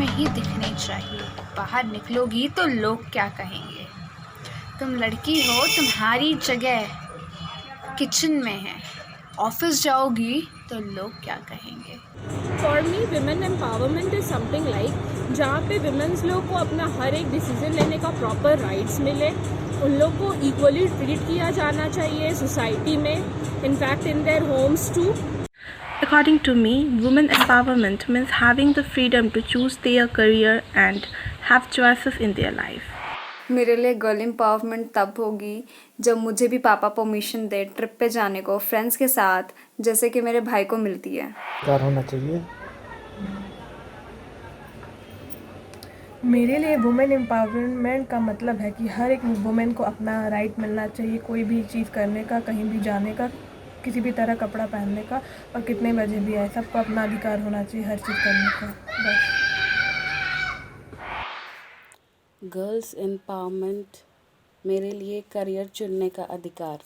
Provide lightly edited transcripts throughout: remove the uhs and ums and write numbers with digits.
में ही दिखनी चाहिए। बाहर निकलोगी तो लोग क्या कहेंगे। तुम लड़की हो, तुम्हारी जगह किचन में है। ऑफिस जाओगी तो लोग क्या कहेंगे। For me women empowerment is something like जहाँ पे विमेंस लोग को अपना हर एक डिसीजन लेने का प्रॉपर राइट्स मिले, उन लोग को इक्वली ट्रीट किया जाना चाहिए सोसाइटी में, in fact in their homes too. According to me, women empowerment means having the freedom to choose their career and have choices in their life. मेरे लिए गर्ल एम्पावरमेंट तब होगी जब मुझे भी पापा परमिशन दे ट्रिप पे जाने को फ्रेंड्स के साथ, जैसे कि मेरे भाई को मिलती है। क्या होना चाहिए? मेरे लिए वुमेन एम्पावरमेंट का मतलब है कि हर एक वुमेन को अपना राइट मिलना चाहिए, कोई भी चीज़ करने का, कहीं भी जाने का, किसी भी तरह कपड़ा पहनने का, और कितने बजे भी आए, सबको अपना अधिकार होना चाहिए हर चीज़ करने का। बस। गर्ल्स एम्पावरमेंट मेरे लिए करियर चुनने का अधिकार।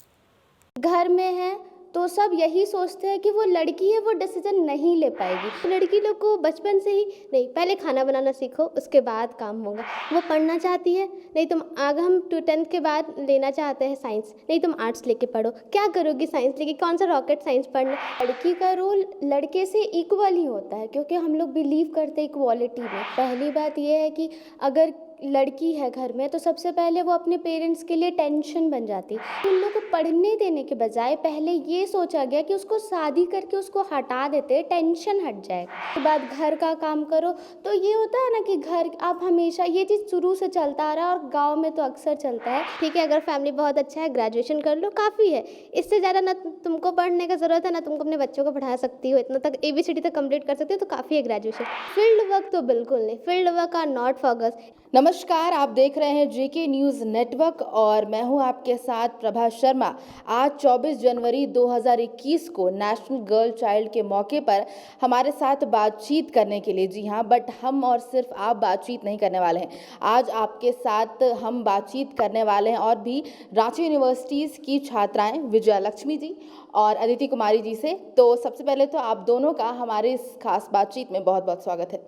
घर में है तो सब यही सोचते हैं कि वो लड़की है, वो डिसीजन नहीं ले पाएगी। लड़की लोग को बचपन से ही नहीं, पहले खाना बनाना सीखो उसके बाद काम होगा। वो पढ़ना चाहती है, नहीं तुम आगे हम 10th के बाद लेना चाहते हैं साइंस, नहीं तुम आर्ट्स लेके पढ़ो। क्या करोगी साइंस लेके, कौन सा रॉकेट साइंस पढ़ना। लड़की का रोल लड़के से इक्वल ही होता है, क्योंकि हम लोग बिलीव करते हैं इक्वालिटी में। पहली बात ये है कि अगर लड़की है घर में तो सबसे पहले वो अपने पेरेंट्स के लिए टेंशन बन जाती है। उन लोग को पढ़ने देने के बजाय पहले ये सोचा गया कि उसको शादी करके उसको हटा देते, टेंशन हट जाएगा। उसके बाद घर का काम करो, तो ये होता है ना कि घर आप हमेशा, ये चीज़ शुरू से चलता आ रहा है और गाँव में तो अक्सर चलता है। ठीक है, अगर फैमिली बहुत अच्छा है, ग्रेजुएशन कर लो काफ़ी है, इससे ज़्यादा ना तुमको पढ़ने का ज़रूरत है, ना तुमको अपने बच्चों को पढ़ा सकती हो, इतना तक ABCD तक कंप्लीट कर सकती हो तो काफ़ी है ग्रेजुएशन। फील्ड वर्क तो बिल्कुल नहीं, field work are not for girls. नमस्कार, आप देख रहे हैं JK न्यूज़ नेटवर्क और मैं हूं आपके साथ प्रभा शर्मा। आज 24 जनवरी 2021 को नेशनल गर्ल चाइल्ड के मौके पर हमारे साथ बातचीत करने के लिए, जी हां, बट हम और सिर्फ आप बातचीत नहीं करने वाले हैं। आज आपके साथ हम बातचीत करने वाले हैं और भी रांची यूनिवर्सिटीज़ की छात्राएं विजया लक्ष्मी जी और अदिति कुमारी जी से। तो सबसे पहले तो आप दोनों का हमारे इस खास बातचीत में बहुत बहुत स्वागत है।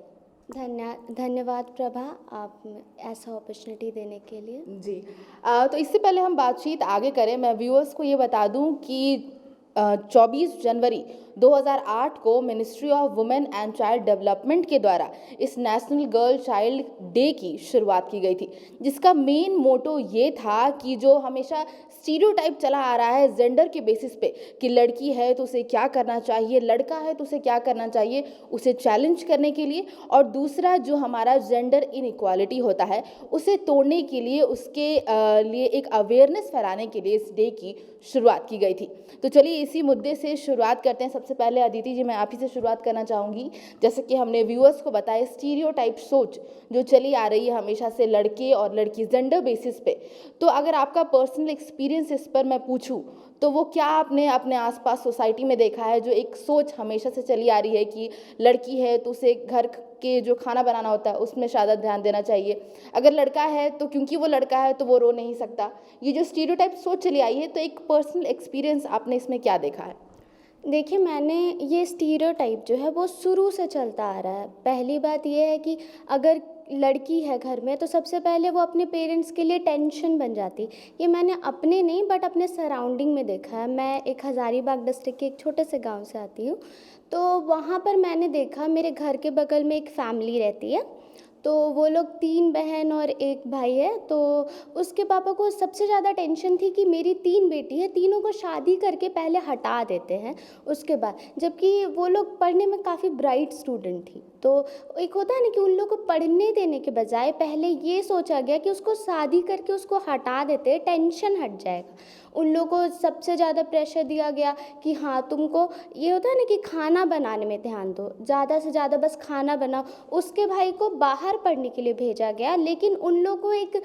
धन्यवाद प्रभा, आप ऐसा अपॉर्चुनिटी देने के लिए। जी, तो इससे पहले हम बातचीत आगे करें, मैं व्यूअर्स को ये बता दूं कि 24 जनवरी 2008 को ministry of women and child development के द्वारा इस नेशनल गर्ल चाइल्ड डे की शुरुआत की गई थी, जिसका मेन मोटो ये था कि जो हमेशा स्टीरियोटाइप चला आ रहा है जेंडर के बेसिस पे कि लड़की है तो उसे क्या करना चाहिए, लड़का है तो उसे क्या करना चाहिए, उसे चैलेंज करने के लिए, और दूसरा जो हमारा जेंडर इनइक्वालिटी होता है उसे तोड़ने के लिए, उसके लिए एक अवेयरनेस फैलाने के लिए इस डे की शुरुआत की गई थी। तो चलिए इसी मुद्दे से शुरुआत करते हैं। सबसे पहले अदिति जी, मैं आप ही से शुरुआत करना चाहूँगी। जैसे कि हमने व्यूअर्स को बताया, स्टीरियोटाइप सोच जो चली आ रही है हमेशा से लड़के और लड़की जेंडर बेसिस पे, तो अगर आपका पर्सनल एक्सपीरियंस इस पर मैं पूछूं तो वो क्या आपने अपने आसपास सोसाइटी में देखा है, जो एक सोच हमेशा से चली आ रही है कि लड़की है तो उसे घर के जो खाना बनाना होता है उसमें ज़्यादा ध्यान देना चाहिए, अगर लड़का है तो क्योंकि वो लड़का है तो वो रो नहीं सकता, ये जो स्टीरियोटाइप सोच चली आई है, तो एक पर्सनल एक्सपीरियंस आपने इसमें क्या देखा है? देखिए, मैंने ये स्टीरियोटाइप जो है वो शुरू से चलता आ रहा है। पहली बात ये है कि अगर लड़की है घर में तो सबसे पहले वो अपने पेरेंट्स के लिए टेंशन बन जाती। ये मैंने अपने नहीं बट अपने सराउंडिंग में देखा है। मैं एक हज़ारीबाग डिस्ट्रिक्ट के एक छोटे से गांव से आती हूँ, तो वहाँ पर मैंने देखा, मेरे घर के बगल में एक फैमिली रहती है, तो वो लोग 3 बहन और 1 भाई है। तो उसके पापा को सबसे ज़्यादा टेंशन थी कि मेरी 3 बेटी है, तीनों को शादी करके पहले हटा देते हैं उसके बाद, जबकि वो लोग पढ़ने में काफ़ी ब्राइट स्टूडेंट थी। तो एक होता है ना कि उन लोग को पढ़ने देने के बजाय पहले ये सोचा गया कि उसको शादी करके उसको हटा देते, टेंशन हट जाएगा। उन लोगों को सबसे ज़्यादा प्रेशर दिया गया कि हाँ तुमको, ये होता है ना कि खाना बनाने में ध्यान दो, ज़्यादा से ज़्यादा बस खाना बनाओ। उसके भाई को बाहर पढ़ने के लिए भेजा गया, लेकिन उन लोगों को एक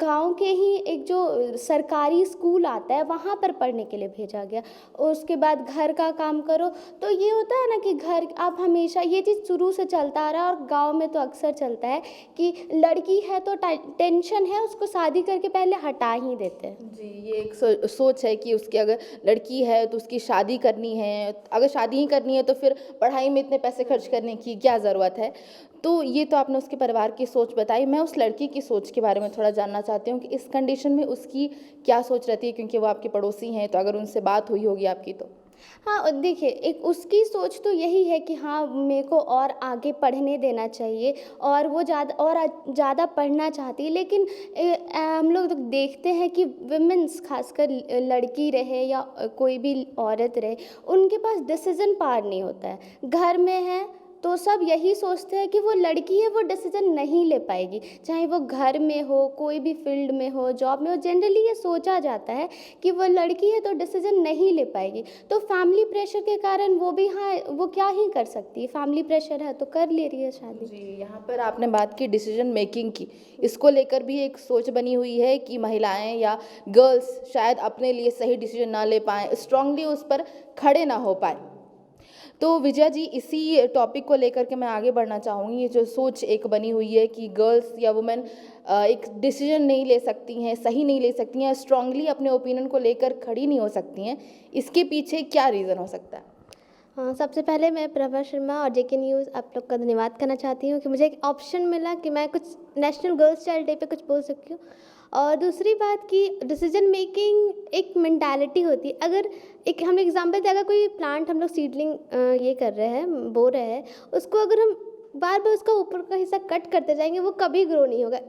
गांव के ही एक जो सरकारी स्कूल आता है वहाँ पर पढ़ने के लिए भेजा गया। उसके बाद घर का काम करो, तो ये होता है ना कि घर, आप हमेशा, ये चीज़ शुरू से चलता आ रहा है और गांव में तो अक्सर चलता है कि लड़की है तो टेंशन है, उसको शादी करके पहले हटा ही देते हैं। जी, ये एक सोच है कि उसकी अगर लड़की है तो उसकी शादी करनी है, अगर शादी ही करनी है तो फिर पढ़ाई में इतने पैसे खर्च करने की क्या ज़रूरत है। तो ये तो आपने उसके परिवार की सोच बताई। मैं उस लड़की की सोच के बारे में थोड़ा जानना चाहती हूँ कि इस कंडीशन में उसकी क्या सोच रहती है, क्योंकि वो आपके पड़ोसी हैं, तो अगर उनसे बात हुई होगी आपकी तो। हाँ, और देखिए एक उसकी सोच तो यही है कि हाँ मेरे को और आगे पढ़ने देना चाहिए, और वो ज़्यादा पढ़ना चाहती है। लेकिन हम लोग तो देखते हैं कि विमेंस, खासकर लड़की रहे या कोई भी औरत रहे, उनके पास डिसीजन पावर नहीं होता है। घर में है तो सब यही सोचते हैं कि वो लड़की है, वो डिसीजन नहीं ले पाएगी, चाहे वो घर में हो, कोई भी फील्ड में हो, जॉब में हो। जनरली ये सोचा जाता है कि वो लड़की है तो डिसीजन नहीं ले पाएगी। तो फैमिली प्रेशर के कारण वो भी, हाँ वो क्या ही कर सकती है, फैमिली प्रेशर है तो कर ले रही है शादी। जी, यहाँ पर आपने बात की डिसीजन मेकिंग की, इसको लेकर भी एक सोच बनी हुई है कि महिलाएं या गर्ल्स शायद अपने लिए सही डिसीजन ना ले पाएँ, स्ट्रांगली उस पर खड़े ना हो पाए। तो विजया जी, इसी टॉपिक को लेकर के मैं आगे बढ़ना चाहूँगी। ये जो सोच एक बनी हुई है कि गर्ल्स या वुमेन एक डिसीजन नहीं ले सकती हैं, सही नहीं ले सकती हैं, स्ट्रांगली अपने ओपिनियन को लेकर खड़ी नहीं हो सकती हैं, इसके पीछे क्या रीज़न हो सकता है? हाँ, सबसे पहले मैं प्रभा शर्मा और जेके न्यूज़ आप लोग का धन्यवाद करना चाहती हूँ कि मुझे एक ऑप्शन मिला कि मैं कुछ नेशनल गर्ल्स चाइल्ड डे पे कुछ बोल सकती हूँ। और दूसरी बात कि डिसीजन मेकिंग एक मेंटालिटी होती है। अगर एक हम एग्जांपल दें, अगर कोई प्लांट हम लोग सीडलिंग ये कर रहे हैं, बो रहे हैं, उसको अगर हम बार बार उसका ऊपर का हिस्सा कट करते जाएंगे, वो कभी ग्रो नहीं होगा,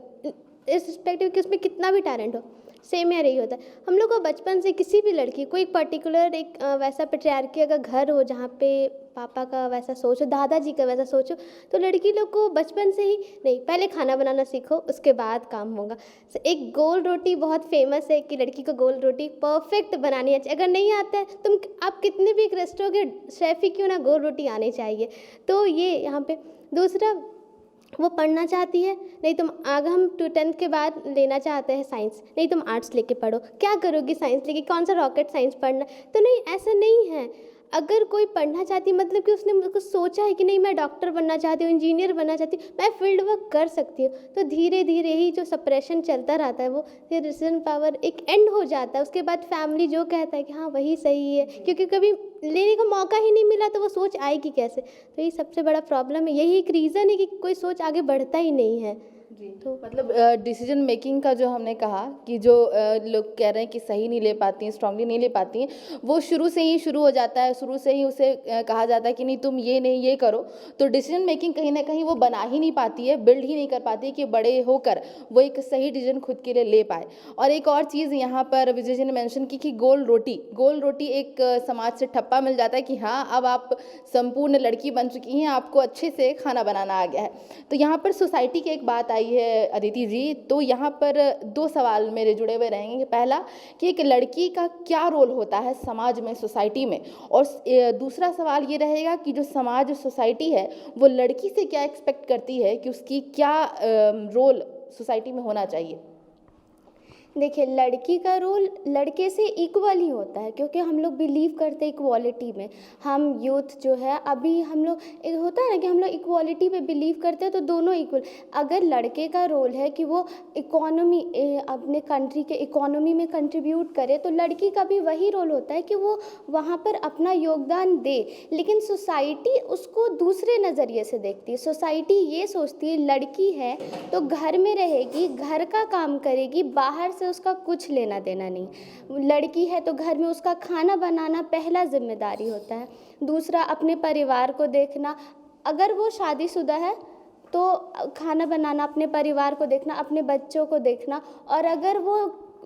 इस रिस्पेक्टिव कि उसमें कितना भी टैलेंट हो। सेम यहाँ यही होता है। हम लोग को बचपन से किसी भी लड़की को एक पर्टिकुलर एक वैसा पेट्रियार्की अगर घर हो जहाँ पे पापा का वैसा सोच हो, दादाजी का वैसा सोच हो, तो लड़की लोग को बचपन से ही नहीं, पहले खाना बनाना सीखो उसके बाद काम होगा। एक गोल रोटी बहुत फेमस है कि लड़की को गोल रोटी परफेक्ट बनानी है। अगर नहीं आता है, आप कितने भी एक रेस्टोरेंट के शेफ ही क्यों ना, गोल रोटी आनी चाहिए। तो ये यहाँ पे दूसरा, वो पढ़ना चाहती है, नहीं तुम आगे हम 10th के बाद लेना चाहते हैं साइंस, नहीं तुम आर्ट्स लेके पढ़ो, क्या करोगी साइंस लेके, कौन सा रॉकेट साइंस पढ़ना। तो नहीं, ऐसा नहीं है। अगर कोई पढ़ना चाहती है मतलब कि उसने कुछ सोचा है कि नहीं मैं डॉक्टर बनना चाहती हूँ, इंजीनियर बनना चाहती हूँ, मैं फील्ड वर्क कर सकती हूँ, तो धीरे धीरे ही जो सप्रेशन चलता रहता है वो फिर डिसीजन पावर एक एंड हो जाता है। उसके बाद फैमिली जो कहता है कि हाँ वही सही है, क्योंकि कभी लेने का मौका ही नहीं मिला तो वो सोच आएगी कैसे। तो ये सबसे बड़ा प्रॉब्लम है, यही एक रीज़न है कि कोई सोच आगे बढ़ता ही नहीं है। जी, तो मतलब डिसीजन मेकिंग का जो हमने कहा कि जो लोग कह रहे हैं कि सही नहीं ले पाती हैं, स्ट्रांगली नहीं ले पाती हैं, वो शुरू से ही शुरू हो जाता है, शुरू से ही उसे कहा जाता है कि नहीं तुम ये नहीं ये करो। तो डिसीजन मेकिंग कहीं ना कहीं वो बना ही नहीं पाती है, बिल्ड ही नहीं कर पाती है कि बड़े होकर वो एक सही डिसीजन खुद के लिए ले पाए। और एक और चीज़ यहाँ पर विजय जी ने मेंशन की कि गोल रोटी एक समाज से ठप्पा मिल जाता है कि हाँ अब आप संपूर्ण लड़की बन चुकी हैं, आपको अच्छे से खाना बनाना आ गया है। तो यहाँ पर सोसाइटी की एक बात आई है अदिति जी, तो यहाँ पर 2 सवाल मेरे जुड़े हुए रहेंगे। पहला कि एक लड़की का क्या रोल होता है समाज में, सोसाइटी में, और दूसरा सवाल ये रहेगा कि जो समाज सोसाइटी है वो लड़की से क्या एक्सपेक्ट करती है कि उसकी क्या रोल सोसाइटी में होना चाहिए। देखिए, लड़की का रोल लड़के से इक्वल ही होता है, क्योंकि हम लोग बिलीव करते हैं इक्वालिटी में। हम यूथ जो है अभी हम लोग, एक होता है ना कि हम लोग इक्वालिटी पे बिलीव करते हैं, तो दोनों इक्वल। अगर लड़के का रोल है कि वो इकोनॉमी, अपने कंट्री के इकोनॉमी में कंट्रीब्यूट करे, तो लड़की का भी वही रोल होता है कि वो वहाँ पर अपना योगदान दे। लेकिन सोसाइटी उसको दूसरे नज़रिए से देखती है। सोसाइटी ये सोचती है लड़की है तो घर में रहेगी, घर का काम करेगी, बाहर से उसका कुछ लेना देना नहीं। लड़की है तो घर में उसका खाना बनाना पहला जिम्मेदारी होता है। दूसरा, अपने परिवार को देखना, अगर वो शादीशुदा है तो खाना बनाना, अपने परिवार को देखना, अपने बच्चों को देखना। और अगर वो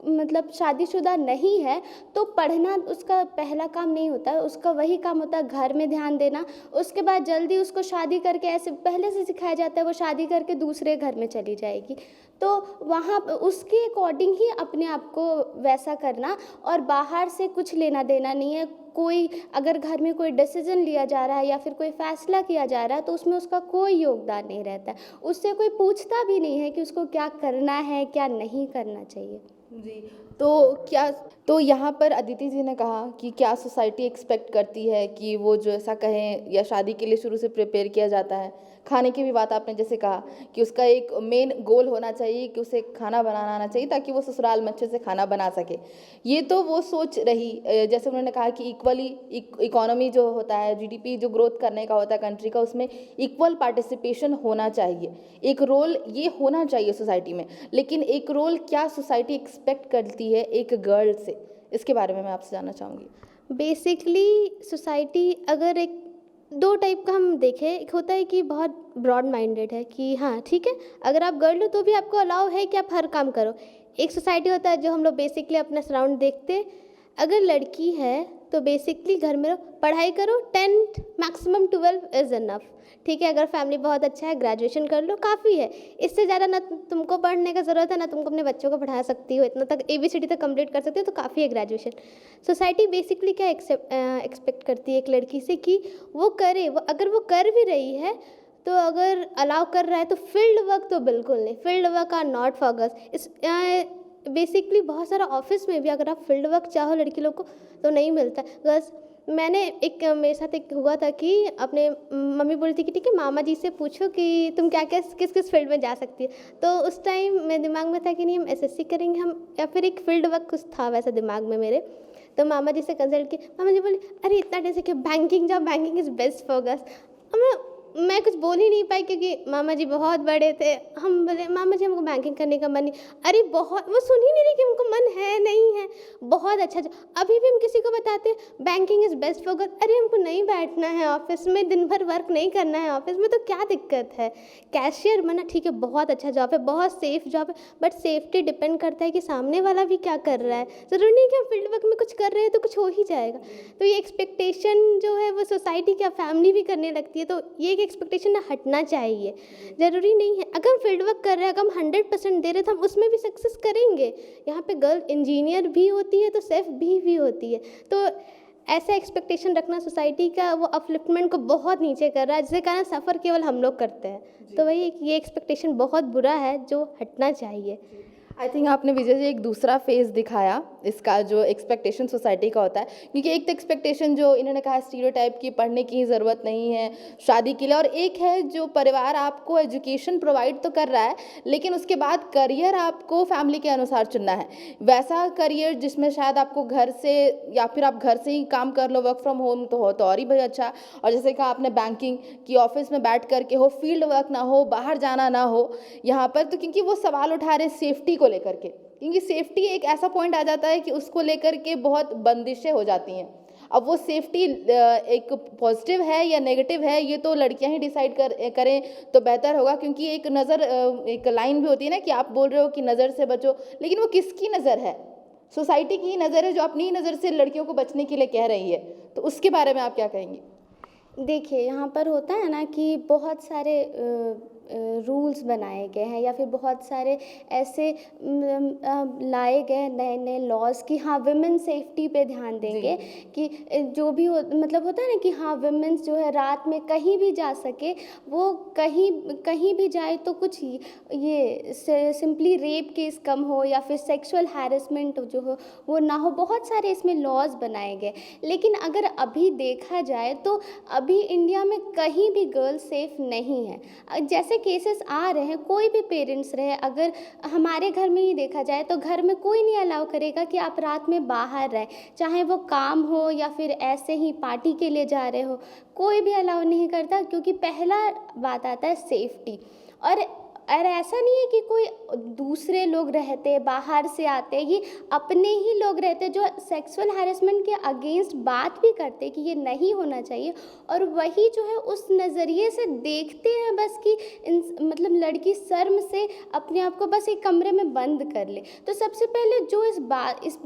मतलब शादीशुदा नहीं है तो पढ़ना उसका पहला काम नहीं होता है, उसका वही काम होता है घर में ध्यान देना। उसके बाद जल्दी उसको शादी करके, ऐसे पहले से सिखाया जाता है वो शादी करके दूसरे घर में चली जाएगी, तो वहाँ उसके अकॉर्डिंग ही अपने आप को वैसा करना, और बाहर से कुछ लेना देना नहीं है। कोई अगर घर में कोई डिसीजन लिया जा रहा है या फिर कोई फैसला किया जा रहा है तो उसमें उसका कोई योगदान नहीं रहता है, उससे कोई पूछता भी नहीं है कि उसको क्या करना है क्या नहीं करना चाहिए। जी, तो यहाँ पर अदिति जी ने कहा कि क्या सोसाइटी एक्सपेक्ट करती है कि वो जो ऐसा कहें, या शादी के लिए शुरू से प्रिपेयर किया जाता है। खाने की भी बात आपने जैसे कहा कि उसका एक मेन गोल होना चाहिए कि उसे खाना बनाना आना चाहिए ताकि वो ससुराल में अच्छे से खाना बना सके। ये तो वो सोच रही, जैसे उन्होंने कहा कि इक्वली इकोनॉमी जो होता है, जीडीपी जो ग्रोथ करने का होता है कंट्री का, उसमें इक्वल पार्टिसिपेशन होना चाहिए। एक रोल ये होना चाहिए सोसाइटी में, लेकिन एक रोल क्या सोसाइटी एक्सपेक्ट करती है एक गर्ल से, इसके बारे में मैं आपसे जानना चाहूँगी। बेसिकली सोसाइटी अगर एक दो टाइप का हम देखें, एक होता है कि बहुत ब्रॉड माइंडेड है कि हाँ ठीक है, अगर आप गर्ल हो तो भी आपको अलाउ है कि आप हर काम करो। एक सोसाइटी होता है जो हम लोग बेसिकली अपना सराउंड देखते हैं, अगर लड़की है तो बेसिकली घर में रहो, पढ़ाई करो, 10th मैक्सिमम 12 इज़ इनफ। ठीक है, अगर फैमिली बहुत अच्छा है ग्रेजुएशन कर लो, काफ़ी है। इससे ज़्यादा ना तुमको पढ़ने का ज़रूरत है, ना तुमको अपने बच्चों को पढ़ा सकती हो, इतना तक ABCD तक कंप्लीट कर सकती हो तो काफ़ी है ग्रेजुएशन। सोसाइटी बेसिकली क्या एक्सपेक्ट करती है एक लड़की से कि वो करे, वो अगर वो कर भी रही है तो अगर अलाउ कर रहा है तो फील्ड वर्क तो बिल्कुल नहीं, field work are not for girls. इस बेसिकली बहुत सारा ऑफिस में भी अगर आप फील्ड वर्क चाहो लड़की लोग को तो नहीं मिलता गर्ल्स। मैंने मेरे साथ एक हुआ था कि अपने मम्मी बोली थी कि ठीक है मामा जी से पूछो कि तुम क्या क्या किस किस फील्ड में जा सकती है। तो उस टाइम मेरे दिमाग में था कि नहीं हम SSC करेंगे हम, या फिर एक फील्ड वर्क कुछ था वैसा दिमाग में मेरे। तो मामा जी से कंसल्ट किया, मामा जी बोले अरे इतना टेंशन कि बैंकिंग जाओ, banking is best for girls. मैं कुछ बोल ही नहीं पाई क्योंकि मामा जी बहुत बड़े थे। हम बोले मामा जी हमको बैंकिंग करने का मन नहीं। अरे बहुत, वो सुन ही नहीं रही कि हमको मन है नहीं है। बहुत अच्छा, अभी भी हम किसी को बताते हैं banking is best for girl, अरे हमको नहीं बैठना है ऑफिस में, दिन भर वर्क नहीं करना है ऑफिस में, तो क्या दिक्कत है। कैशियर बना ठीक है, बहुत अच्छा जॉब है, बहुत सेफ जॉब है, बट सेफ्टी डिपेंड करता है कि सामने वाला भी क्या कर रहा है। ज़रूरी नहीं कि हम फील्ड वर्क में कुछ कर रहे हैं तो कुछ हो ही जाएगा। तो ये एक्सपेक्टेशन जो है वो सोसाइटी क्या फैमिली भी करने लगती है, तो ये एक्सपेक्टेशन ना हटना चाहिए। ज़रूरी नहीं है अगर हम फील्ड वर्क कर रहे हैं, अगर हम 100% दे रहे हैं तो हम उसमें भी सक्सेस करेंगे। यहाँ पे गर्ल इंजीनियर भी होती है तो सेफ भी होती है। तो ऐसा एक्सपेक्टेशन रखना सोसाइटी का वो अपलिफ्टमेंट को बहुत नीचे कर रहा है, जिसके कारण सफ़र केवल हम लोग करते हैं। तो वही ये एक्सपेक्टेशन बहुत बुरा है जो हटना चाहिए। आई थिंक आपने विजय जी एक दूसरा फेज़ दिखाया इसका, जो एक्सपेक्टेशन सोसाइटी का होता है। क्योंकि एक तो एक्सपेक्टेशन जो इन्होंने कहा स्टीरियोटाइप की, पढ़ने की ज़रूरत नहीं है शादी के लिए, और एक है जो परिवार आपको एजुकेशन प्रोवाइड तो कर रहा है लेकिन उसके बाद करियर आपको फैमिली के अनुसार चुनना है। वैसा करियर जिसमें शायद आपको घर से, या फिर आप घर से ही काम कर लो, वर्क फ्रॉम होम तो हो तो और ही भाई अच्छा। और जैसे कहा आपने बैंकिंग की, ऑफिस में बैठ करके हो, फील्ड वर्क ना हो, बाहर जाना ना हो यहाँ पर, तो क्योंकि वो सवाल उठा रहे सेफ्टी को लेकर के, क्योंकि सेफ्टी एक ऐसा पॉइंट आ जाता है कि उसको लेकर के बहुत बंदिशें हो जाती हैं। अब वो सेफ्टी एक पॉजिटिव है या नेगेटिव है, ये तो लड़कियां ही डिसाइड करें तो बेहतर होगा। क्योंकि एक नज़र, एक लाइन भी होती है ना कि आप बोल रहे हो कि नज़र से बचो, लेकिन वो किसकी नज़र है? सोसाइटी की ही नज़र है जो अपनी ही नज़र से लड़कियों को बचने के लिए कह रही है। तो उसके बारे में आप क्या कहेंगी? देखिए यहाँ पर होता है ना कि बहुत सारे रूल्स बनाए गए हैं या फिर बहुत सारे ऐसे लाए गए नए नए लॉज कि हाँ वुमेन सेफ्टी पे ध्यान देंगे कि जो भी मतलब होता है ना कि हाँ वुमेन्स जो है रात में कहीं भी जा सके, वो कहीं भी जाए तो कुछ ये सिंपली रेप केस कम हो या फिर सेक्सुअल हैरेसमेंट जो हो वो ना हो। बहुत सारे इसमें लॉज बनाए गए, लेकिन अगर अभी देखा जाए तो अभी इंडिया में कहीं भी गर्ल सेफ नहीं है। जैसे केसेस आ रहे हैं, कोई भी पेरेंट्स रहे, अगर हमारे घर में ही देखा जाए तो घर में कोई नहीं अलाउ करेगा कि आप रात में बाहर रहें, चाहे वो काम हो या फिर ऐसे ही पार्टी के लिए जा रहे हो, कोई भी अलाउ नहीं करता। क्योंकि पहला बात आता है सेफ्टी। और ऐसा नहीं है कि कोई दूसरे लोग रहते बाहर से आते, ये अपने ही लोग रहते जो सेक्सुअल हैरेसमेंट के अगेंस्ट बात भी करते कि ये नहीं होना चाहिए, और वही जो है उस नज़रिए से देखते हैं बस कि मतलब लड़की शर्म से अपने आप को बस एक कमरे में बंद कर ले। तो सबसे पहले जो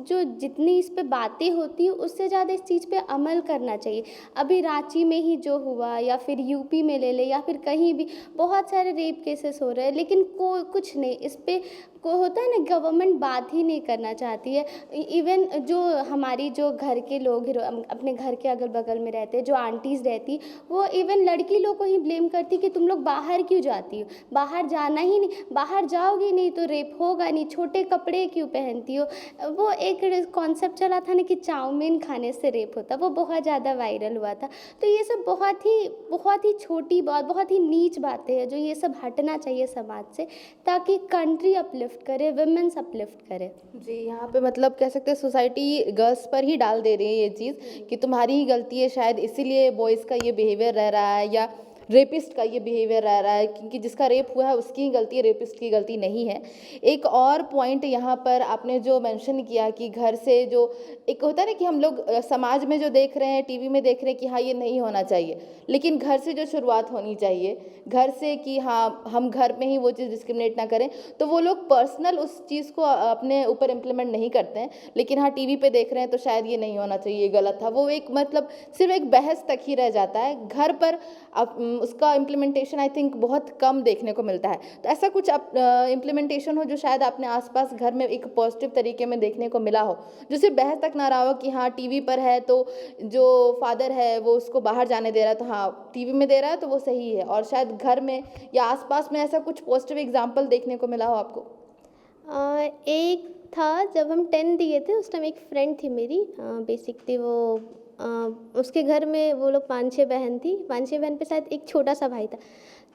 जो जितनी इस पे बातें होती हैं उससे ज़्यादा इस चीज़ पे अमल करना चाहिए। अभी रांची में ही जो हुआ या फिर यूपी में ले ले या फिर कहीं भी बहुत सारे रेप केसेस हो रहे हैं, लेकिन कुछ नहीं, इस पे को होता है ना, गवर्नमेंट बात ही नहीं करना चाहती है। इवन जो हमारी जो घर के लोग अपने घर के अगल बगल में रहते हैं, जो आंटीज़ रहती, वो इवन लड़की लोग को ही ब्लेम करती कि तुम लोग बाहर क्यों जाती हो, बाहर जाना ही नहीं, बाहर जाओगी नहीं तो रेप होगा नहीं, छोटे कपड़े क्यों पहनती हो। वो एक कॉन्सेप्ट चला था ना कि चाउमीन खाने से रेप होता, वो बहुत ज़्यादा वायरल हुआ था। तो ये सब बहुत ही छोटी बात, बहुत ही नीच बातें हैं, जो ये सब हटना चाहिए समाज से, ताकि कंट्री अपलिफ्ट करे, वुमेन्स अपलिफ्ट करे। जी, यहाँ पे मतलब कह सकते हैं सोसाइटी गर्ल्स पर ही डाल दे रही है ये चीज़ कि तुम्हारी ही गलती है, शायद इसीलिए बॉयज़ का ये बिहेवियर रह रहा है या रेपिस्ट का ये बिहेवियर रह रहा है, क्योंकि जिसका रेप हुआ है उसकी ही गलती है, रेपिस्ट की गलती नहीं है। एक और पॉइंट यहाँ पर आपने जो मेंशन किया कि घर से जो एक होता है ना कि हम लोग समाज में जो देख रहे हैं, टीवी में देख रहे हैं कि हाँ ये नहीं होना चाहिए, लेकिन घर से जो शुरुआत होनी चाहिए, घर से कि हाँ हम घर में ही वो चीज़ डिस्क्रिमिनेट ना करें, तो वो लोग पर्सनल उस चीज़ को अपने ऊपर इम्प्लीमेंट नहीं करते हैं, लेकिन हाँ टीवी पे देख रहे हैं तो शायद ये नहीं होना चाहिए, ये गलत था, वो एक मतलब सिर्फ एक बहस तक ही रह जाता है। घर पर उसका इम्प्लीमेंटेशन आई थिंक बहुत कम देखने को मिलता है। तो ऐसा कुछ इम्प्लीमेंटेशन हो जो शायद अपने आसपास घर में एक पॉजिटिव तरीके में देखने को मिला हो, जो सिर्फ बहस तक ना रहा हो कि हाँ टीवी पर है तो जो फादर है वो उसको बाहर जाने दे रहा है, तो हाँ टीवी में दे रहा है तो वो सही है, और शायद घर में या आसपास में ऐसा कुछ पॉजिटिव एग्जाम्पल देखने को मिला हो आपको? एक था, जब हम 10 दिए थे उस टाइम एक फ्रेंड थी मेरी, बेसिकली वो उसके घर में वो लोग 5-6 बहन थी, 5-6 बहन पे शायद एक छोटा सा भाई था।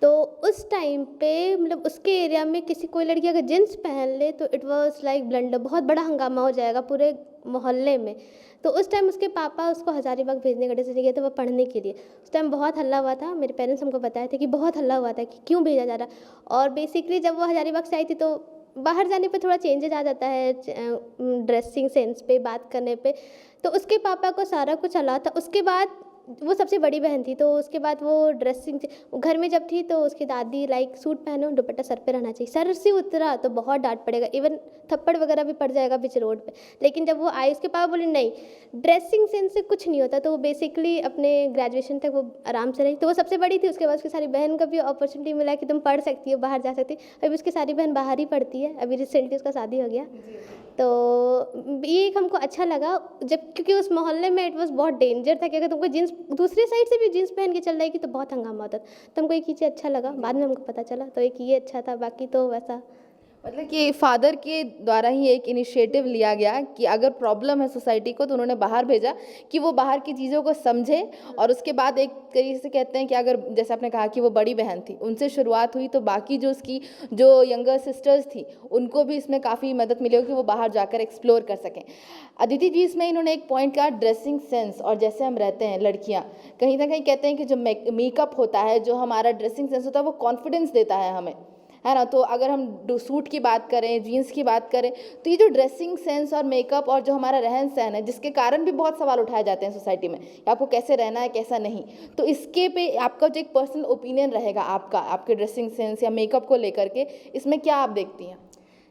तो उस टाइम पे मतलब उसके एरिया में कोई लड़की अगर जींस पहन ले तो इट वाज लाइक ब्लंडर, बहुत बड़ा हंगामा हो जाएगा पूरे मोहल्ले में। तो उस टाइम उसके पापा उसको हज़ारीबाग भेजने का डिसीजन किया था, वो पढ़ने के लिए। उस टाइम बहुत हल्ला हुआ था, मेरे पेरेंट्स हमको बताए थे कि बहुत हल्ला हुआ था कि क्यों भेजा जा रहा। और बेसिकली जब वो हज़ारीबाग से आई थी तो बाहर जाने पे थोड़ा चेंजेस आ जाता है, ड्रेसिंग सेंस पे, बात करने पे। तो उसके पापा को सारा कुछ अलाउ था। उसके बाद वो सबसे बड़ी बहन थी, तो उसके बाद वो ड्रेसिंग घर में जब थी तो उसकी दादी लाइक सूट पहनो, दुपट्टा सर पे रहना चाहिए, सर से उतरा तो बहुत डांट पड़ेगा, इवन थप्पड़ वगैरह भी पड़ जाएगा बीच रोड पे। लेकिन जब वो आई उसके पापा बोले नहीं, ड्रेसिंग सेंस से कुछ नहीं होता। तो वो बेसिकली अपने ग्रेजुएशन तक वो आराम से रही। तो वो सबसे बड़ी थी, उसके बाद उसकी सारी बहन को भी अपॉर्चुनिटी मिला कि तुम पढ़ सकती हो, बाहर जा सकती हो। अभी उसकी सारी बहन बाहर ही पढ़ती है, अभी रिसेंटली उसका शादी हो गया। तो ये एक हमको अच्छा लगा, जब क्योंकि उस मोहल्ले में इट वॉज बहुत डेंजर था कि अगर तुमको जीन्स दूसरी साइड से भी जीन्स पहन के चल जाएगी तो बहुत हंगामा होता था। तो हमको एक ही चीज़ अच्छा लगा, बाद में हमको पता चला, तो एक ये अच्छा था, बाकी तो वैसा। मतलब कि फादर के द्वारा ही एक इनिशिएटिव लिया गया कि अगर प्रॉब्लम है सोसाइटी को तो उन्होंने बाहर भेजा कि वो बाहर की चीज़ों को समझे, और उसके बाद एक तरीके से कहते हैं कि अगर जैसे आपने कहा कि वो बड़ी बहन थी, उनसे शुरुआत हुई, तो बाकी जो उसकी जो यंगर सिस्टर्स थी उनको भी इसमें काफ़ी मदद मिली कि वो बाहर जाकर एक्सप्लोर कर सकें। अदिति जी, इसमें इन्होंने एक पॉइंट कहा ड्रेसिंग सेंस, और जैसे हम रहते हैं लड़कियाँ कहीं ना कहीं कहते हैं कि जो मेकअप होता है, जो हमारा ड्रेसिंग सेंस होता है, वो कॉन्फिडेंस देता है हमें, है ना। तो अगर हम सूट की बात करें, जीन्स की बात करें, तो ये जो ड्रेसिंग सेंस और मेकअप और जो हमारा रहन सहन है, जिसके कारण भी बहुत सवाल उठाए जाते हैं सोसाइटी में, आपको कैसे रहना है कैसा नहीं, तो इसके पे आपका जो एक पर्सनल ओपिनियन रहेगा आपका, आपके ड्रेसिंग सेंस या मेकअप को लेकर के, इसमें क्या आप देखती हैं?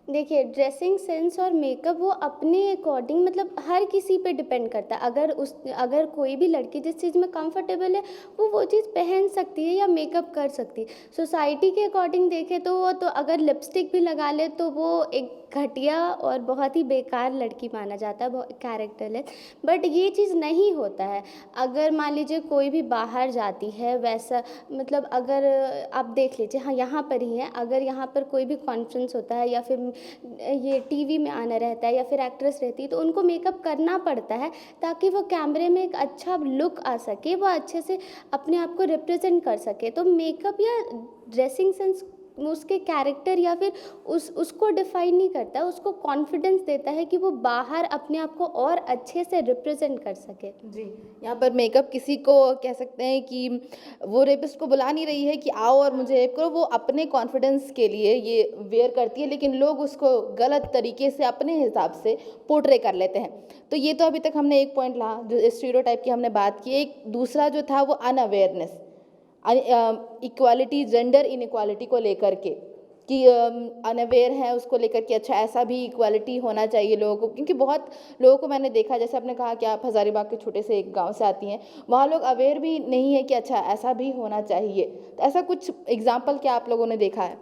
देखिए, ड्रेसिंग सेंस और मेकअप वो अपने अकॉर्डिंग मतलब हर किसी पे डिपेंड करता है। अगर कोई भी लड़की जिस चीज़ में कंफर्टेबल है वो चीज़ पहन सकती है या मेकअप कर सकती है। सोसाइटी के अकॉर्डिंग देखें तो वो तो अगर लिपस्टिक भी लगा ले तो वो एक घटिया और बहुत ही बेकार लड़की माना जाता है, बहुत कैरेक्टरलेस। बट ये चीज़ नहीं होता है। अगर मान लीजिए कोई भी बाहर जाती है, वैसा मतलब अगर आप देख लीजिए, हाँ यहाँ पर ही है, अगर यहाँ पर कोई भी कॉन्फ्रेंस होता है या फिर ये टीवी में आना रहता है या फिर एक्ट्रेस रहती है, तो उनको मेकअप करना पड़ता है ताकि वो कैमरे में एक अच्छा लुक आ सके, वो अच्छे से अपने आप को रिप्रेजेंट कर सके। तो मेकअप या ड्रेसिंग सेंस उसके कैरेक्टर या फिर उसको डिफाइन नहीं करता है, उसको कॉन्फिडेंस देता है कि वो बाहर अपने आप को और अच्छे से रिप्रेजेंट कर सके। जी, यहाँ पर मेकअप किसी को कह सकते हैं कि वो रेपिस्ट को बुला नहीं रही है कि आओ और मुझे रेप करो, वो अपने कॉन्फिडेंस के लिए ये वेयर करती है, लेकिन लोग उसको गलत तरीके से अपने हिसाब से पोर्ट्रे कर लेते हैं। तो ये तो अभी तक हमने एक पॉइंट रहा, जो स्टीरियोटाइप की हमने बात की। एक दूसरा जो था वो अनअवेयरनेस, इक्वालिटी, जेंडर इनइक्वालिटी को लेकर के, कि अनअवेयर है उसको लेकर के, अच्छा ऐसा भी इक्वालिटी होना चाहिए लोगों को, क्योंकि बहुत लोगों को मैंने देखा, जैसे आपने कहा कि आप हज़ारीबाग के छोटे से एक गांव से आती हैं, वहाँ लोग अवेयर भी नहीं है कि अच्छा ऐसा भी होना चाहिए। तो ऐसा कुछ एग्जाम्पल क्या आप लोगों ने देखा है?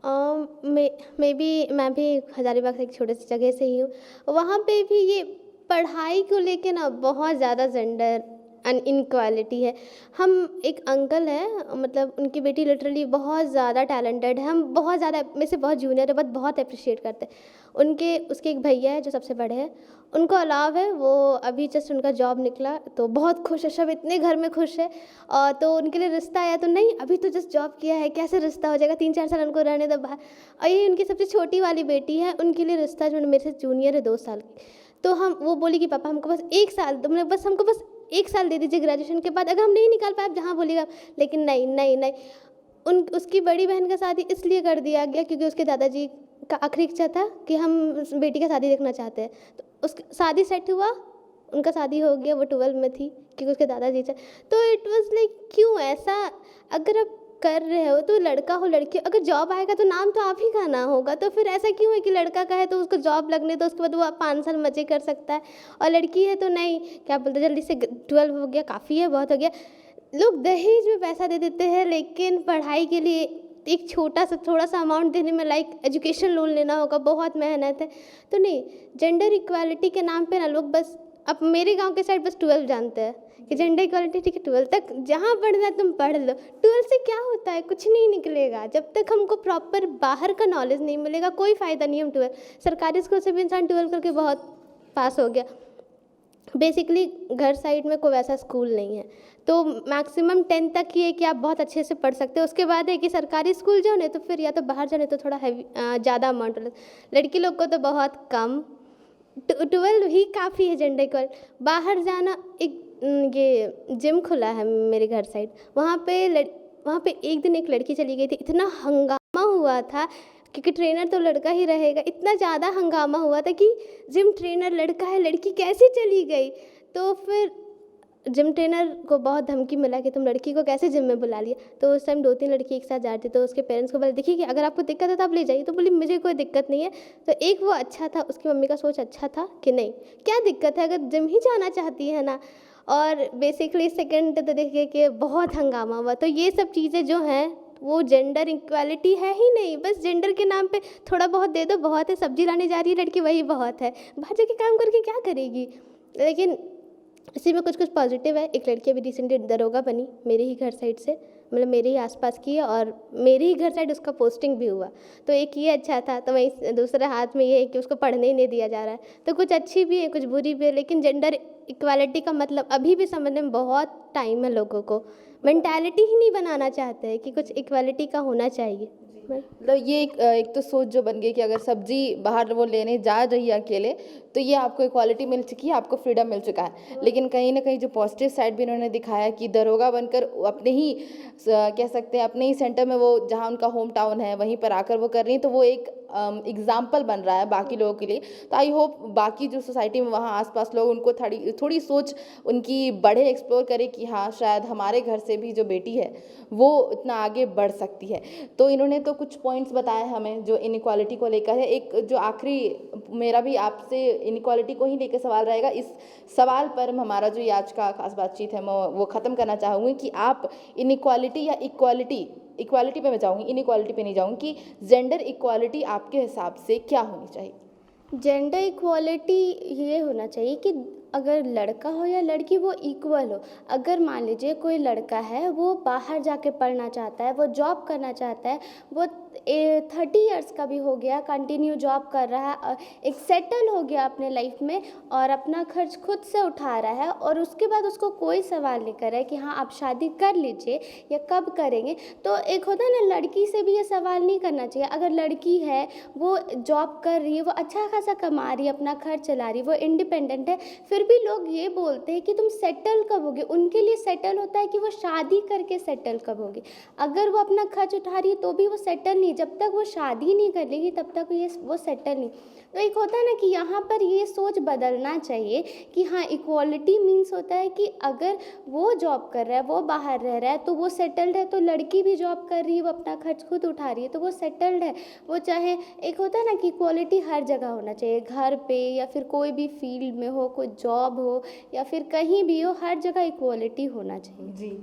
मे बी मैं भी हज़ारीबाग से एक छोटे सी जगह से ही हूँ। वहाँ पे भी ये पढ़ाई को लेके ना बहुत ज़्यादा जेंडर इनक्वालिटी है। हम एक अंकल हैं, मतलब उनकी बेटी लिटरली बहुत ज़्यादा टैलेंटेड है, हम बहुत ज़्यादा में से बहुत जूनियर है, बट बहुत अप्रिशिएट करते हैं उनके। उसके एक भैया है जो सबसे बड़े हैं, उनको अलाव है, वो अभी जस्ट उनका जॉब निकला तो बहुत खुश है, सब इतने घर में खुश है। और तो उनके लिए रिश्ता आया तो नहीं, अभी तो जस्ट जॉब किया है, कैसे रिश्ता हो जाएगा, 3-4 साल उनको रहने दो बाहर। और ये उनकी सबसे छोटी वाली बेटी है, उनके लिए रिश्ता जो मेरे से जूनियर है 2 साल की। तो वो बोली कि पापा हमको बस 1 साल, तुमने बस हमको बस 1 साल दे दीजिए ग्रेजुएशन के बाद, अगर हम नहीं निकाल पाए आप जहाँ बोलिएगा। लेकिन नहीं नहीं नहीं, उसकी बड़ी बहन का शादी इसलिए कर दिया गया क्योंकि उसके दादाजी का आखिरी इच्छा था कि हम बेटी का शादी देखना चाहते हैं। तो उस शादी सेट हुआ, उनका शादी हो गया, वो 12 में थी क्योंकि उसके दादाजी चाहे। तो इट वाज लाइक क्यों ऐसा, अगर आप कर रहे हो तो लड़का हो लड़की हो, अगर जॉब आएगा तो नाम तो आप ही का ना होगा। तो फिर ऐसा क्यों है कि लड़का का है तो उसको जॉब लगने दो, उसके बाद वो 5 साल मजे कर सकता है, और लड़की है तो नहीं, क्या बोलते जल्दी से 12 हो गया, काफ़ी है, बहुत हो गया। लोग दहेज में पैसा दे देते हैं, लेकिन पढ़ाई के लिए एक छोटा सा थोड़ा सा अमाउंट देने में, लाइक एजुकेशन लोन लेना होगा, बहुत मेहनत है। तो नहीं, जेंडर इक्वालिटी के नाम पे ना लोग बस, अब मेरे गांव के साइड बस 12 जानते हैं कि जेंडर इक्वालिटी, ठीक है 12 तक जहाँ पढ़ना है तुम पढ़ लो। 12 से क्या होता है, कुछ नहीं निकलेगा। जब तक हमको प्रॉपर बाहर का नॉलेज नहीं मिलेगा कोई फ़ायदा नहीं। हम 12 सरकारी स्कूल से भी इंसान 12 करके बहुत पास हो गया। बेसिकली घर साइड में कोई वैसा स्कूल नहीं है, तो मैक्सिमम 10 तक ही है कि आप बहुत अच्छे से पढ़ सकते हो। उसके बाद है कि सरकारी स्कूल जाओ, नहीं तो फिर या तो बाहर जाने तो थोड़ा हैवी ज़्यादा अमाउंट। लड़की लोग को तो बहुत कम, 12 ही काफ़ी है जेंडर इक्वल। बाहर जाना, एक ये जिम खुला है मेरे घर साइड, वहाँ पे एक दिन एक लड़की चली गई थी, इतना हंगामा हुआ था क्योंकि ट्रेनर तो लड़का ही रहेगा। इतना ज़्यादा हंगामा हुआ था कि जिम ट्रेनर लड़का है, लड़की कैसे चली गई। तो फिर जिम ट्रेनर को बहुत धमकी मिला कि तुम लड़की को कैसे जिम में बुला लिया। तो उस टाइम 2-3 लड़की एक साथ जा रही थी, तो उसके पेरेंट्स को बोला देखिए कि अगर आपको दिक्कत है तो आप ले जाइए। तो बोली मुझे कोई दिक्कत नहीं है। तो एक वो अच्छा था, उसकी मम्मी का सोच अच्छा था कि नहीं क्या दिक्कत है, अगर जिम ही जाना चाहती है ना। और बेसिकली सेकेंड तो देखिए कि बहुत हंगामा हुआ। तो ये सब चीज़ें जो हैं वो जेंडर इक्वालिटी है ही नहीं, बस जेंडर के नाम पे थोड़ा बहुत दे दो, बहुत है। सब्जी लाने जा रही है लड़की, वही बहुत है, बाहर जाके काम करके क्या करेगी। लेकिन इसी में कुछ पॉजिटिव है। एक लड़की अभी रिसेंटली दरोगा बनी मेरे ही घर साइड से, मतलब मेरे ही आसपास की है, और मेरे ही घर साइड उसका पोस्टिंग भी हुआ। तो एक ये अच्छा था। तो वहीं दूसरे हाथ में ये है कि उसको पढ़ने ही नहीं दिया जा रहा है। तो कुछ अच्छी भी है, कुछ बुरी भी है। लेकिन जेंडर इक्वालिटी का मतलब अभी भी समझने में बहुत टाइम है। लोगों को मेंटालिटी ही नहीं बनाना चाहते हैं कि कुछ इक्वालिटी का होना चाहिए। मतलब ये एक तो सोच जो बन गई कि अगर सब्जी बाहर वो लेने जा रही है अकेले तो ये आपको इक्वालिटी मिल चुकी है, आपको फ्रीडम मिल चुका है। लेकिन कहीं ना कहीं जो पॉजिटिव साइड भी इन्होंने दिखाया कि दरोगा बनकर अपने ही कह सकते हैं अपने ही सेंटर में, वो जहाँ उनका होम टाउन है वहीं पर आकर वो कर रही हैं, तो वो एक एग्जाम्पल बन रहा है बाकी लोगों के लिए। तो आई होप बाकी जो सोसाइटी में वहाँ आसपास लोग उनको थोड़ी सोच उनकी बढ़े, एक्सप्लोर करे कि हाँ शायद हमारे घर से भी जो बेटी है वो इतना आगे बढ़ सकती है। तो इन्होंने तो कुछ पॉइंट्स बताए हमें जो इनइक्वालिटी को लेकर है। एक जो आखिरी मेरा भी आपसे इनइक्वालिटी को ही लेकर सवाल रहेगा। इस सवाल पर हमारा जो आज का खास बातचीत है मैं वो ख़त्म करना चाहूँगी कि आप इनइक्वालिटी या इक्वालिटी पे मैं जाऊँगी, इनइक्वालिटी पे नहीं जाऊँगी, कि जेंडर इक्वालिटी आपके हिसाब से क्या होनी चाहिए। जेंडर इक्वालिटी ये होना चाहिए कि अगर लड़का हो या लड़की वो इक्वल हो। अगर मान लीजिए कोई लड़का है, वो बाहर जाके पढ़ना चाहता है, वो जॉब करना चाहता है, वो 30 इयर्स का भी हो गया, कंटिन्यू जॉब कर रहा है, और एक सेटल हो गया अपने लाइफ में और अपना खर्च खुद से उठा रहा है, और उसके बाद उसको कोई सवाल नहीं कर रहा है कि हाँ आप शादी कर लीजिए या कब करेंगे। तो एक होता है ना, लड़की से भी ये सवाल नहीं करना चाहिए। अगर लड़की है, वो जॉब कर रही है, वो अच्छा खासा कमा रही है, अपना खर्च चला रही है, वो इंडिपेंडेंट है, फिर भी लोग ये बोलते हैं कि तुम सेटल कब होगे। उनके लिए सेटल होता है कि वो शादी करके सेटल कब होगी। अगर वो अपना खर्च उठा रही है तो भी वो सेटल नहीं, जब तक वो शादी नहीं कर लेगी तब तक वो सेटल नहीं। तो एक होता है ना कि यहाँ पर ये सोच बदलना चाहिए कि हाँ इक्वालिटी मीन्स होता है कि अगर वो जॉब कर रहा है, वो बाहर रह रहा है, तो वो सेटल्ड है। तो लड़की भी जॉब कर रही है, वो अपना खर्च खुद उठा रही है, तो वो सेटल्ड है। वो चाहे, एक होता है ना कि इक्वालिटी हर जगह होना चाहिए, घर पे या फिर कोई भी फील्ड में हो, कोई जॉब हो या फिर कहीं भी हो, हर जगह इक्वालिटी होना चाहिए। जी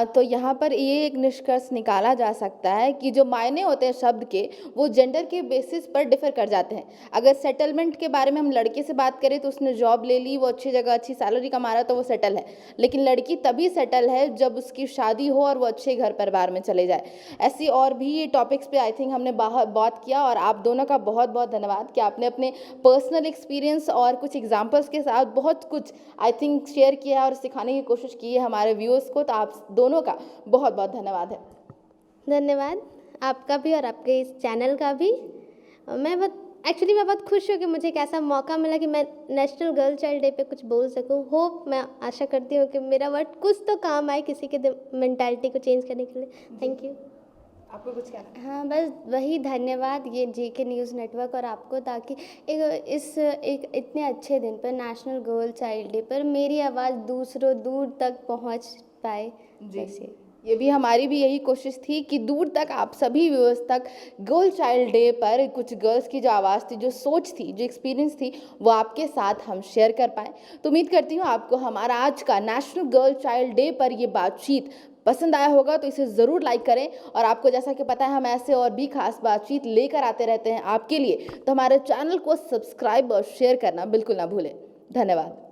तो यहाँ पर ये एक निष्कर्ष निकाला जा सकता है कि जो मायने मायने होते हैं शब्द के वो जेंडर के बेसिस पर डिफर कर जाते हैं। अगर सेटलमेंट के बारे में हम लड़के से बात करें तो उसने जॉब ले ली, वो अच्छी जगह अच्छी सैलरी कमा रहा है तो वो सेटल है, लेकिन लड़की तभी सेटल है जब उसकी शादी हो और वो अच्छे घर परिवार में चले जाए। ऐसी और भी टॉपिक्स पे आई थिंक हमने बात किया और आप दोनों का बहुत बहुत धन्यवाद कि आपने अपने पर्सनल एक्सपीरियंस और कुछ एग्जांपल्स के साथ बहुत कुछ आई थिंक शेयर किया और सिखाने की कोशिश की है हमारे व्यूअर्स को, तो आप दोनों का बहुत बहुत धन्यवाद है। धन्यवाद आपका भी और आपके इस चैनल का भी। मैं बहुत खुश हूँ कि मुझे एक ऐसा मौका मिला कि मैं नेशनल गर्ल चाइल्ड डे पे कुछ बोल सकूँ। होप मैं आशा करती हूँ कि मेरा वर्ड कुछ तो काम आए किसी के मेंटालिटी को चेंज करने के लिए। Thank you. आपको कुछ कहना है? हाँ, बस वही धन्यवाद ये JK न्यूज़ नेटवर्क और आपको, ताकि एक इतने अच्छे दिन पर नेशनल गर्ल चाइल्ड डे पर मेरी आवाज़ दूर तक पहुंच पाए। जैसे ये भी हमारी भी यही कोशिश थी कि दूर तक आप सभी व्यूअर्स तक गर्ल चाइल्ड डे पर कुछ गर्ल्स की जो आवाज़ थी, जो सोच थी, जो एक्सपीरियंस थी, वो आपके साथ हम शेयर कर पाएँ। तो उम्मीद करती हूँ आपको हमारा आज का नेशनल गर्ल चाइल्ड डे पर ये बातचीत पसंद आया होगा, तो इसे ज़रूर लाइक करें। और आपको जैसा कि पता है हम ऐसे और भी खास बातचीत लेकर आते रहते हैं आपके लिए, तो हमारे चैनल को सब्सक्राइब और शेयर करना बिल्कुल ना भूलें। धन्यवाद।